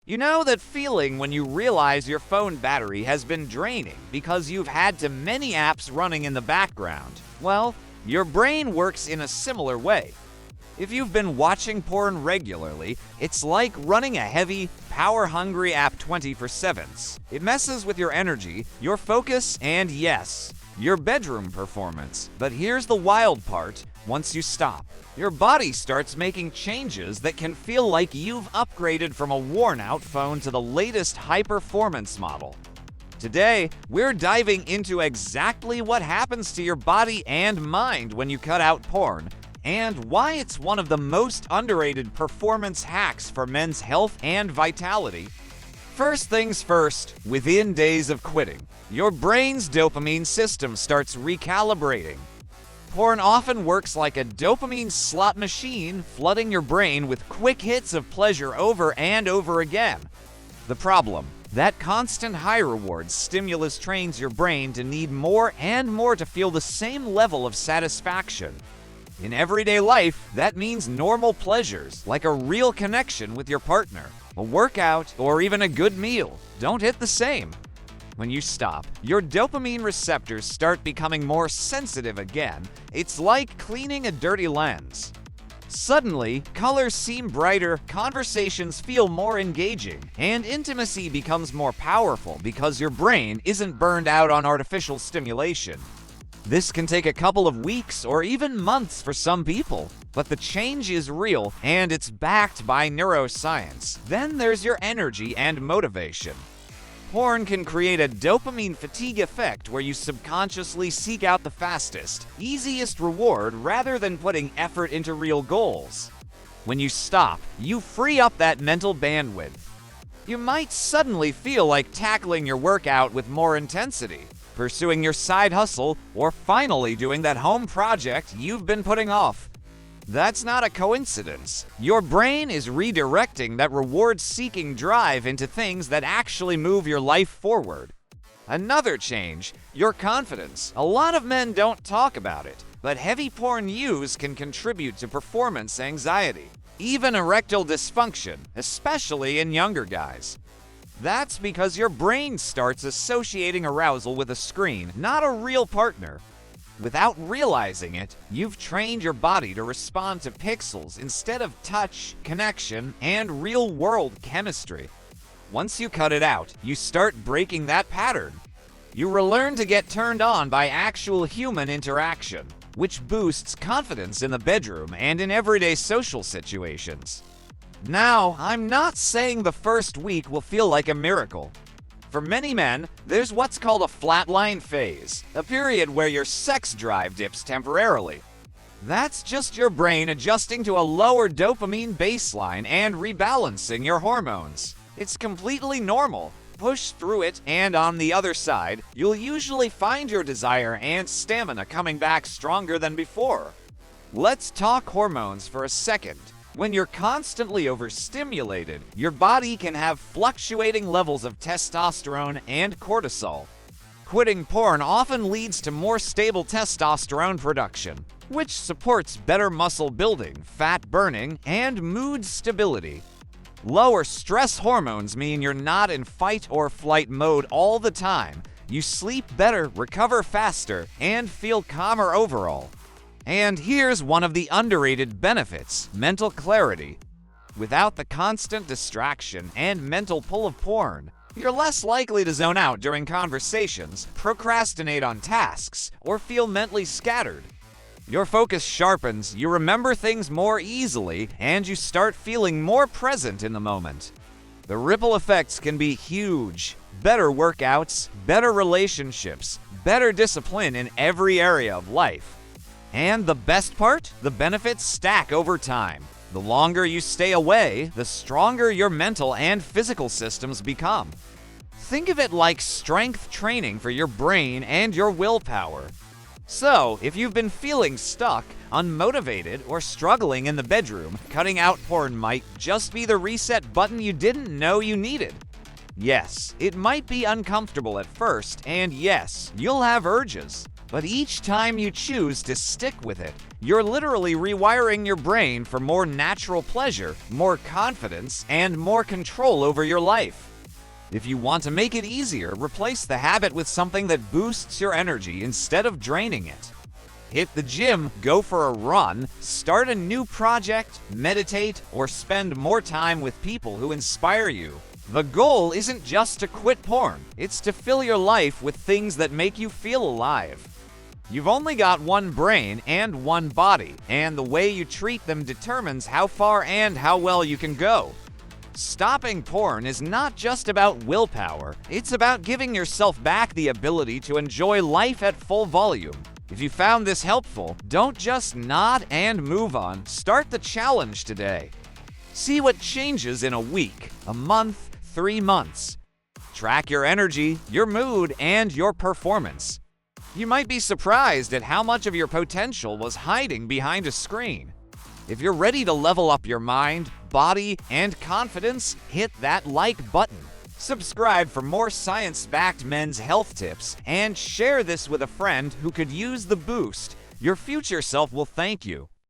You know that feeling when you realize your phone battery has been draining because you've had too many apps running in the background? Well, your brain works in a similar way. If you've been watching porn regularly, it's like running a heavy, power-hungry app 24/7. It messes with your energy, your focus, and yes, your bedroom performance. But here's the wild part: once you stop, your body starts making changes that can feel like you've upgraded from a worn-out phone to the latest high-performance model. Today, we're diving into exactly what happens to your body and mind when you cut out porn, and why it's one of the most underrated performance hacks for men's health and vitality. First things first, within days of quitting, your brain's dopamine system starts recalibrating. Porn often works like a dopamine slot machine, flooding your brain with quick hits of pleasure over and over again. The problem: that constant high reward stimulus trains your brain to need more and more to feel the same level of satisfaction. In everyday life, that means normal pleasures, like a real connection with your partner, a workout, or even a good meal, don't hit the same. When you stop, your dopamine receptors start becoming more sensitive again. It's like cleaning a dirty lens. Suddenly, colors seem brighter, conversations feel more engaging, and intimacy becomes more powerful because your brain isn't burned out on artificial stimulation. This can take a couple of weeks or even months for some people, but the change is real and it's backed by neuroscience. Then there's your energy and motivation. Porn can create a dopamine fatigue effect where you subconsciously seek out the fastest, easiest reward rather than putting effort into real goals. When you stop, you free up that mental bandwidth. You might suddenly feel like tackling your workout with more intensity, pursuing your side hustle, or finally doing that home project you've been putting off. That's not a coincidence. Your brain is redirecting that reward-seeking drive into things that actually move your life forward. Another change: your confidence. A lot of men don't talk about it, but heavy porn use can contribute to performance anxiety, even erectile dysfunction, especially in younger guys. That's because your brain starts associating arousal with a screen, not a real partner. Without realizing it, you've trained your body to respond to pixels instead of touch, connection, and real-world chemistry. Once you cut it out, you start breaking that pattern. You relearn to get turned on by actual human interaction, which boosts confidence in the bedroom and in everyday social situations. Now, I'm not saying the first week will feel like a miracle. For many men, there's what's called a flatline phase, a period where your sex drive dips temporarily. That's just your brain adjusting to a lower dopamine baseline and rebalancing your hormones. It's completely normal. Push through it, and on the other side, you'll usually find your desire and stamina coming back stronger than before. Let's talk hormones for a second. When you're constantly overstimulated, your body can have fluctuating levels of testosterone and cortisol. Quitting porn often leads to more stable testosterone production, which supports better muscle building, fat burning, and mood stability. Lower stress hormones mean you're not in fight or flight mode all the time. You sleep better, recover faster, and feel calmer overall. And here's one of the underrated benefits: mental clarity. Without the constant distraction and mental pull of porn, you're less likely to zone out during conversations, procrastinate on tasks, or feel mentally scattered. Your focus sharpens, you remember things more easily, and you start feeling more present in the moment. The ripple effects can be huge. Better workouts, better relationships, better discipline in every area of life. And the best part? The benefits stack over time. The longer you stay away, the stronger your mental and physical systems become. Think of it like strength training for your brain and your willpower. So, if you've been feeling stuck, unmotivated, or struggling in the bedroom, cutting out porn might just be the reset button you didn't know you needed. Yes, it might be uncomfortable at first, and yes, you'll have urges. But each time you choose to stick with it, you're literally rewiring your brain for more natural pleasure, more confidence, and more control over your life. If you want to make it easier, replace the habit with something that boosts your energy instead of draining it. Hit the gym, go for a run, start a new project, meditate, or spend more time with people who inspire you. The goal isn't just to quit porn, it's to fill your life with things that make you feel alive. You've only got one brain and one body, and the way you treat them determines how far and how well you can go. Stopping porn is not just about willpower, it's about giving yourself back the ability to enjoy life at full volume. If you found this helpful, don't just nod and move on, start the challenge today. See what changes in a week, a month, 3 months. Track your energy, your mood, and your performance. You might be surprised at how much of your potential was hiding behind a screen. If you're ready to level up your mind, body, and confidence, hit that like button. Subscribe for more science-backed men's health tips, and share this with a friend who could use the boost. Your future self will thank you.